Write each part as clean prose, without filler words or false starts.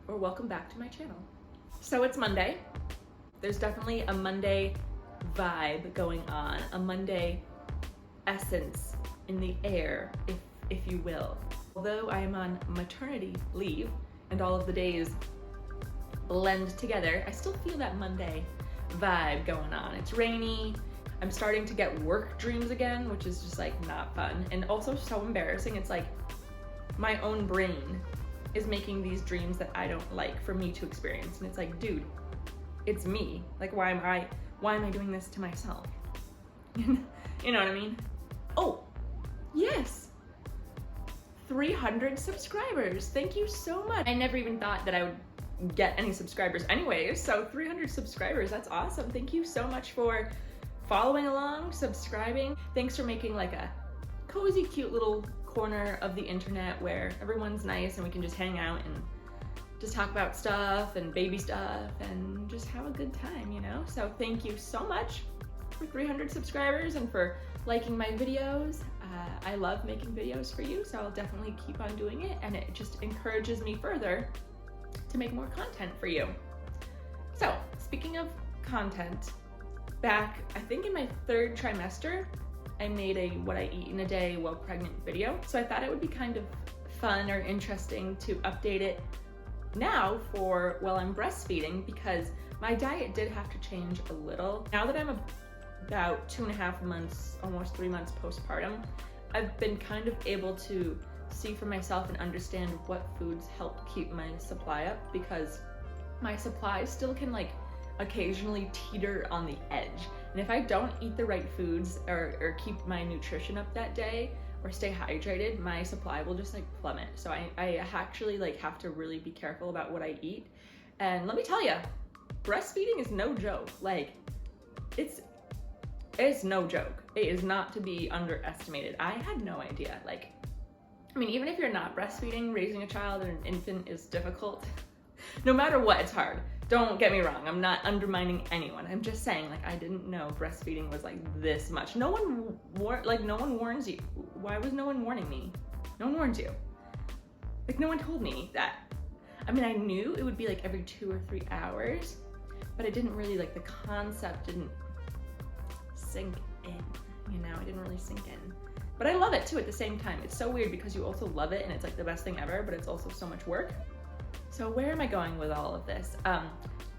welcome back to my channel. So it's Monday. There's definitely a Monday vibe going on, a Monday essence in the air, if you will. Although I am on maternity leave and all of the days blend together, I still feel that Monday vibe going on. It's rainy. I'm starting to get work dreams again, which is just like not fun and also so embarrassing. It's like my own brain is making these dreams that I don't like for me to experience. And it's like, dude, it's me. Like, why am I doing this to myself? You know what I mean? Oh, yes. 300 subscribers. Thank you so much. I never even thought that I would get any subscribers anyways. So 300 subscribers, that's awesome. Thank you so much for following along, subscribing. Thanks for making like a cozy, cute little corner of the internet where everyone's nice and we can just hang out and just talk about stuff and baby stuff and just have a good time, you know? So thank you so much for 300 subscribers and for liking my videos. I love making videos for you, so I'll definitely keep on doing it, and it just encourages me further to make more content for you. So speaking of content, back I think in my 3rd trimester, I made a what I eat in a day while pregnant video. So I thought it would be kind of fun or interesting to update it now for while I'm breastfeeding, because my diet did have to change a little. Now that I'm about 2.5 months, almost 3 months postpartum, I've been kind of able to see for myself and understand what foods help keep my supply up, because my supply still can like occasionally teeter on the edge. And if I don't eat the right foods or keep my nutrition up that day or stay hydrated, my supply will just like plummet. So I actually like have to really be careful about what I eat. And let me tell you, breastfeeding is no joke. Like it's no joke. It is not to be underestimated. I had no idea. Like, I mean, even if you're not breastfeeding, raising a child and an infant is difficult. No matter what, it's hard. Don't get me wrong, I'm not undermining anyone. I'm just saying, like, I didn't know breastfeeding was like this much. No one warns you. Why was no one warning me? No one warns you. Like, no one told me that. I mean, I knew it would be like every 2 or 3 hours, but it didn't really, like, the concept didn't sink in, you know? It didn't really sink in. But I love it too at the same time. It's so weird because you also love it and it's like the best thing ever, but it's also so much work. So where am I going with all of this?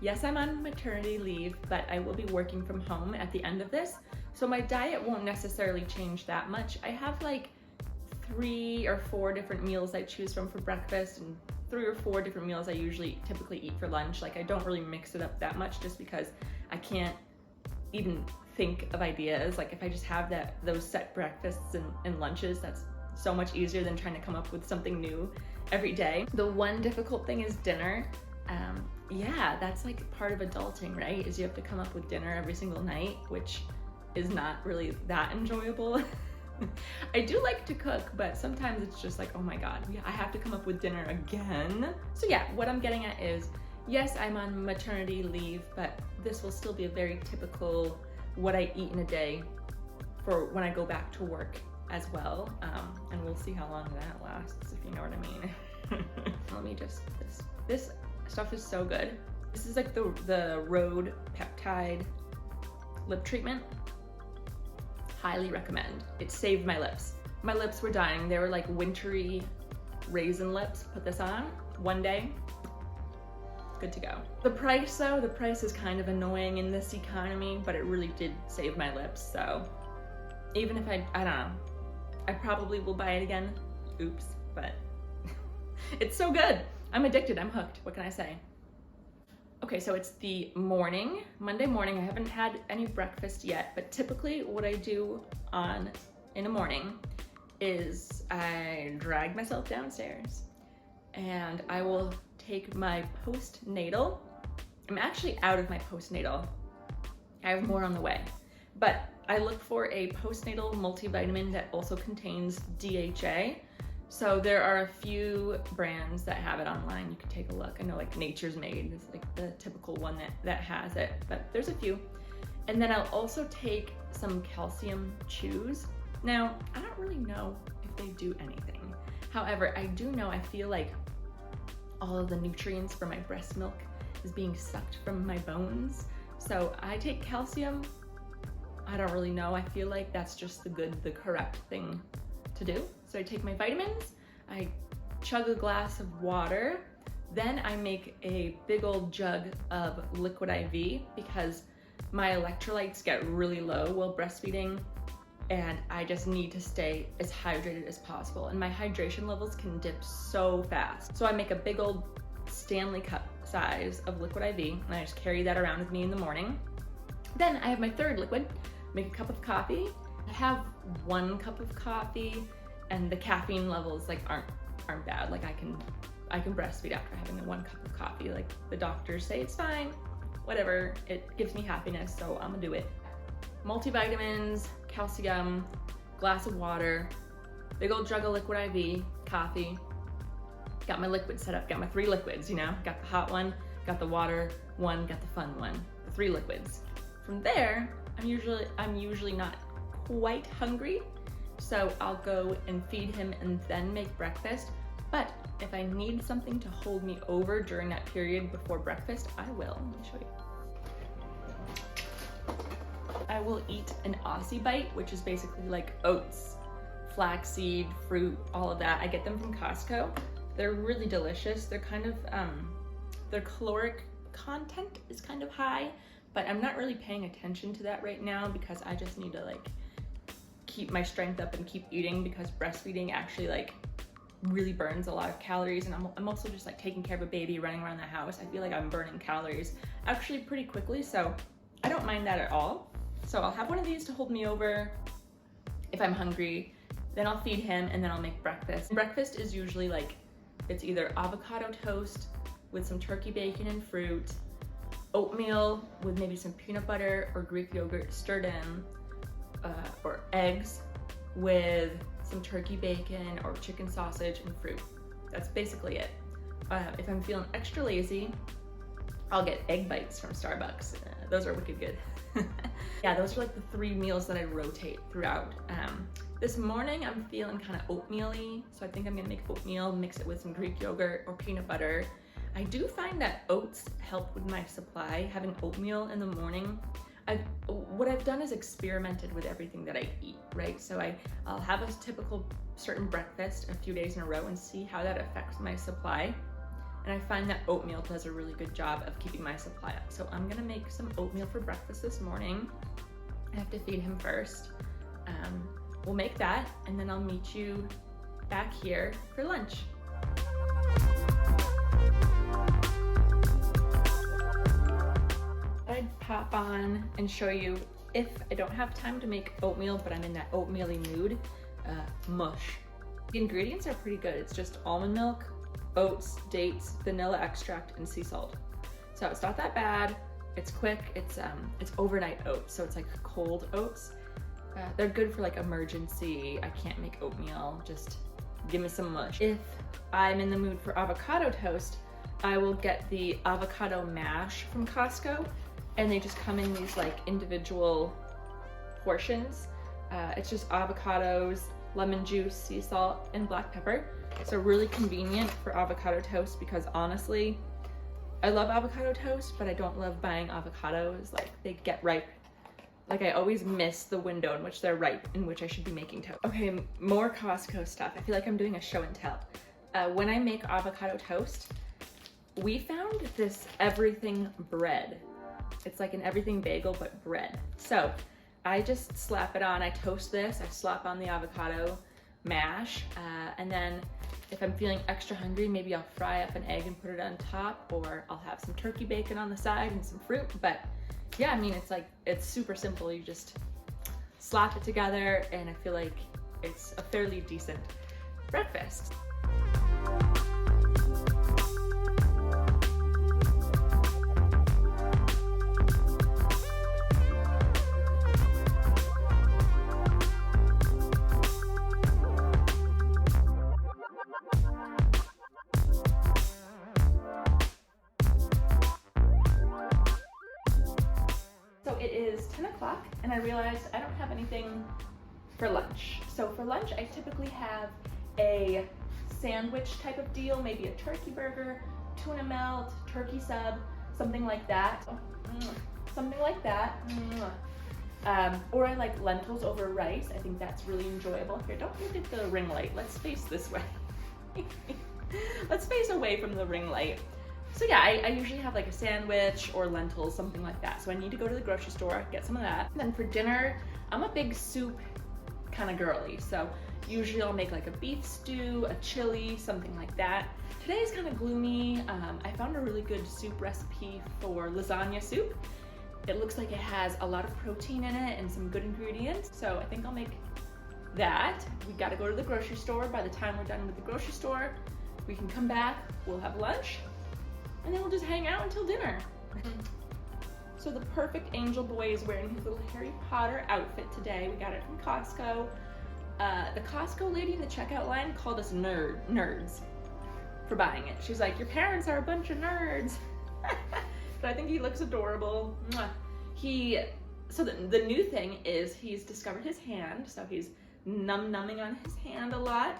Yes, I'm on maternity leave, but I will be working from home at the end of this. So my diet won't necessarily change that much. I have like 3 or 4 different meals I choose from for breakfast and 3 or 4 different meals I typically eat for lunch. Like I don't really mix it up that much just because I can't even think of ideas. Like if I just have those set breakfasts and lunches, that's so much easier than trying to come up with something new every day. The one difficult thing is dinner. Yeah, that's like part of adulting, right? Is you have to come up with dinner every single night, which is not really that enjoyable. I do like to cook, but sometimes it's just like, oh my God, I have to come up with dinner again. So yeah, what I'm getting at is, yes, I'm on maternity leave, but this will still be a very typical what I eat in a day for when I go back to work as well. And we'll see how long that lasts, if you know what I mean. Let me just, this stuff is so good. This is like the Rhode Peptide lip treatment. Highly recommend. It saved my lips. My lips were dying. They were like wintry raisin lips. Put this on one day, good to go. The price though, the price is kind of annoying in this economy, but it really did save my lips. So even if I don't know, I probably will buy it again. Oops, but it's so good. I'm addicted, I'm hooked. What can I say? Okay, so it's the morning, Monday morning. I haven't had any breakfast yet, but typically what I do in the morning is I drag myself downstairs and I will take my postnatal. I'm actually out of my postnatal. I have more on the way, but I look for a postnatal multivitamin that also contains DHA. So there are a few brands that have it online. You can take a look. I know like Nature's Made is like the typical one that has it, but there's a few. And then I'll also take some calcium chews. Now, I don't really know if they do anything. However, I do know I feel like all of the nutrients for my breast milk is being sucked from my bones. So I take calcium. I don't really know. I feel like that's just the correct thing to do. So I take my vitamins, I chug a glass of water, then I make a big old jug of liquid IV because my electrolytes get really low while breastfeeding, and I just need to stay as hydrated as possible. And my hydration levels can dip so fast. So I make a big old Stanley cup size of liquid IV, and I just carry that around with me in the morning. Then I have my third liquid, make a cup of coffee. I have 1 cup of coffee, and the caffeine levels like aren't bad. Like I can breastfeed after having 1 cup of coffee. Like the doctors say it's fine, whatever, it gives me happiness, so I'm gonna do it. Multivitamins, calcium, glass of water, big old jug of liquid IV, coffee. Got my liquid set up, got my 3 liquids, you know, got the hot one, got the water one, got the fun one, the 3 liquids. From there, I'm usually not quite hungry, so I'll go and feed him and then make breakfast. But if I need something to hold me over during that period before breakfast, I will. Let me show you. I will eat an Aussie bite, which is basically like oats, flaxseed, fruit, all of that. I get them from Costco. They're really delicious. They're kind of, their caloric content is kind of high, but I'm not really paying attention to that right now because I just need to like keep my strength up and keep eating, because breastfeeding actually like really burns a lot of calories, and I'm also just like taking care of a baby, running around the house. I feel like I'm burning calories actually pretty quickly, so I don't mind that at all. So I'll have one of these to hold me over if I'm hungry, then I'll feed him, and then I'll make breakfast. Breakfast is usually like, it's either avocado toast with some turkey bacon and fruit, oatmeal with maybe some peanut butter or Greek yogurt stirred in, or eggs with some turkey bacon or chicken sausage and fruit. That's basically it. If I'm feeling extra lazy, I'll get egg bites from Starbucks. Those are wicked good. Yeah, those are like the 3 meals that I rotate throughout. This morning I'm feeling kind of oatmeal-y, so I think I'm gonna make oatmeal, mix it with some Greek yogurt or peanut butter. I do find that oats help with my supply. Having oatmeal in the morning, what I've done is experimented with everything that I eat, right? So I'll have a typical certain breakfast a few days in a row and see how that affects my supply. And I find that oatmeal does a really good job of keeping my supply up. So I'm gonna make some oatmeal for breakfast this morning. I have to feed him first. We'll make that, and then I'll meet you back here for lunch. I'd pop on and show you, if I don't have time to make oatmeal, but I'm in that oatmeal-y mood, mush. The ingredients are pretty good. It's just almond milk, oats, dates, vanilla extract, and sea salt. So it's not that bad. It's quick. It's overnight oats, so it's like cold oats. They're good for like emergency. I can't make oatmeal. Just give me some mush. If I'm in the mood for avocado toast, I will get the avocado mash from Costco, and they just come in these like individual portions. It's just avocados, lemon juice, sea salt, and black pepper. So really convenient for avocado toast, because honestly, I love avocado toast, but I don't love buying avocados. Like, they get ripe. Like, I always miss the window in which they're ripe, in which I should be making toast. Okay, more Costco stuff. I feel like I'm doing a show and tell. When I make avocado toast, we found this everything bread. It's like an everything bagel, but bread. So I just slap it on. I toast this, I slap on the avocado mash, and then if I'm feeling extra hungry, maybe I'll fry up an egg and put it on top, or I'll have some turkey bacon on the side and some fruit. But yeah, I mean, it's super simple. You just slap it together, and I feel like it's a fairly decent breakfast. It is 10 o'clock and I realized I don't have anything for lunch. So for lunch, I typically have a sandwich type of deal, maybe a turkey burger, tuna melt, turkey sub, something like that. Something like that. Or I like lentils over rice. I think that's really enjoyable. Here, don't look at the ring light. Let's face this way. Let's face away from the ring light. So yeah, I usually have like a sandwich or lentils, something like that. So I need to go to the grocery store, get some of that. Then for dinner, I'm a big soup kind of girly. So usually I'll make like a beef stew, a chili, something like that. Today is kind of gloomy. I found a really good soup recipe for lasagna soup. It looks like it has a lot of protein in it and some good ingredients. So I think I'll make that. We gotta go to the grocery store. By the time we're done with the grocery store, we can come back, we'll have lunch, and then we'll just hang out until dinner. So the perfect angel boy is wearing his little Harry Potter outfit today. We got it from Costco. The Costco lady in the checkout line called us nerds for buying it. She's like, your parents are a bunch of nerds. But I think he looks adorable. So the new thing is he's discovered his hand. So he's numbing on his hand a lot.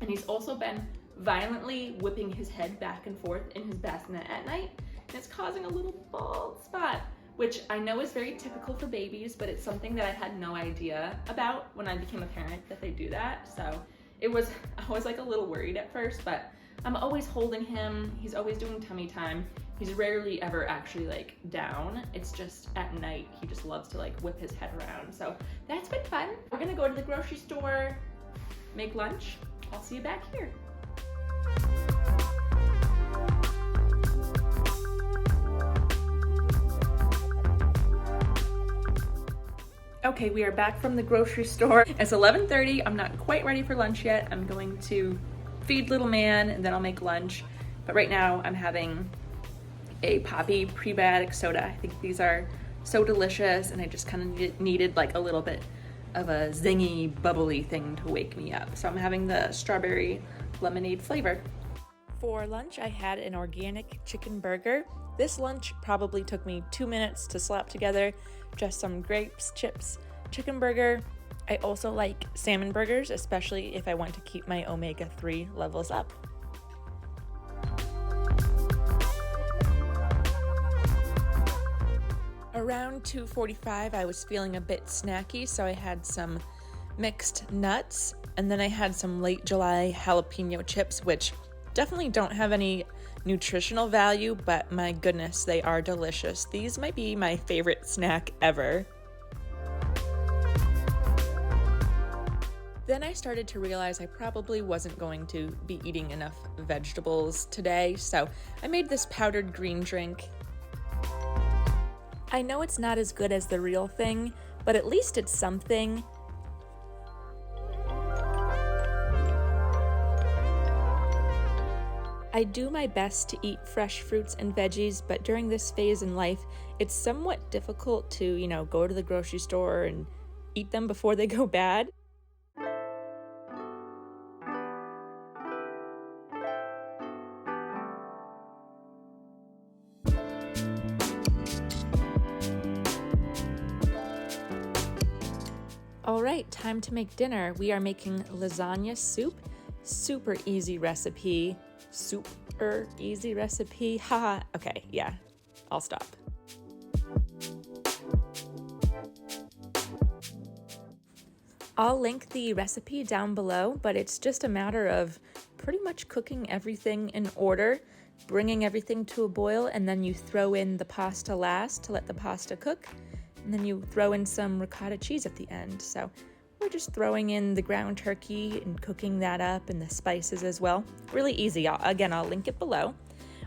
And he's also been violently whipping his head back and forth in his bassinet at night. And it's causing a little bald spot, which I know is very typical for babies, but it's something that I had no idea about when I became a parent, that they do that. So I was like a little worried at first, but I'm always holding him. He's always doing tummy time. He's rarely ever actually like down. It's just at night, he just loves to like whip his head around. So that's been fun. We're gonna go to the grocery store, make lunch. I'll see you back here. Okay, we are back from the grocery store. It's 11:30. I'm not quite ready for lunch yet. I'm going to feed little man and then I'll make lunch. But right now I'm having a Poppy prebiotic soda. I think these are so delicious and I just kind of needed like a little bit of a zingy, bubbly thing to wake me up. So I'm having the strawberry lemonade flavor. For lunch, I had an organic chicken burger. This lunch probably took me 2 minutes to slap together. Just some grapes, chips, chicken burger. I also like salmon burgers, especially if I want to keep my omega-3 levels up. Around 2:45, I was feeling a bit snacky, so I had some mixed nuts, and then I had some late July jalapeno chips, which definitely don't have any nutritional value, but my goodness, they are delicious. These might be my favorite snack ever. Then I started to realize I probably wasn't going to be eating enough vegetables today, so I made this powdered green drink. I know it's not as good as the real thing, but at least it's something. I do my best to eat fresh fruits and veggies, but during this phase in life, it's somewhat difficult to, go to the grocery store and eat them before they go bad. All right, time to make dinner. We are making lasagna soup. Super easy recipe. Super easy recipe. Haha. Okay, yeah, I'll stop. I'll link the recipe down below, but it's just a matter of pretty much cooking everything in order, bringing everything to a boil, and then you throw in the pasta last to let the pasta cook, and then you throw in some ricotta cheese at the end. So we're just throwing in the ground turkey and cooking that up and the spices as well. Really easy. I'll link it below.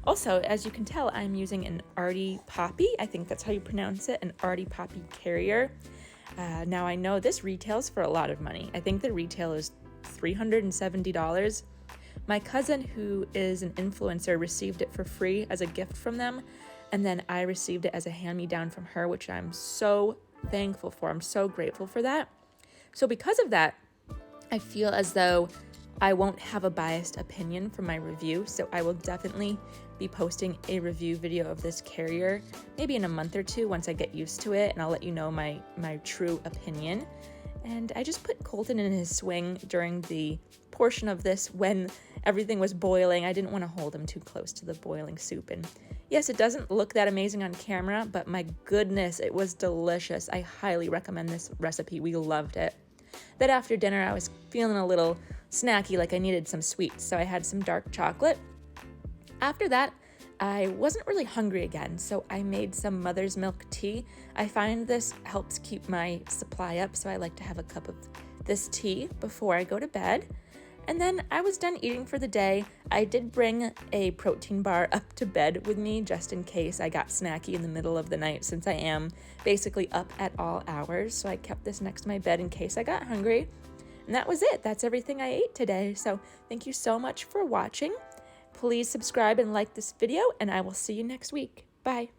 Also, as you can tell, I'm using an Artie Poppy. I think that's how you pronounce it, an Artie Poppy carrier. Now I know this retails for a lot of money. I think the retail is $370. My cousin, who is an influencer, received it for free as a gift from them. And then I received it as a hand-me-down from her, which I'm so thankful for. I'm so grateful for that. So because of that, I feel as though I won't have a biased opinion for my review. So I will definitely be posting a review video of this carrier, maybe in a month or two once I get used to it, and I'll let you know my true opinion. And I just put Colton in his swing during the portion of this when everything was boiling. I didn't want to hold them too close to the boiling soup. And yes, it doesn't look that amazing on camera, but my goodness, it was delicious. I highly recommend this recipe. We loved it. Then after dinner, I was feeling a little snacky, like I needed some sweets, so I had some dark chocolate. After that, I wasn't really hungry again, so I made some mother's milk tea. I find this helps keep my supply up, so I like to have a cup of this tea before I go to bed. And then I was done eating for the day. I did bring a protein bar up to bed with me just in case I got snacky in the middle of the night, since I am basically up at all hours. So I kept this next to my bed in case I got hungry. And that was it. That's everything I ate today. So thank you so much for watching. Please subscribe and like this video, and I will see you next week. Bye.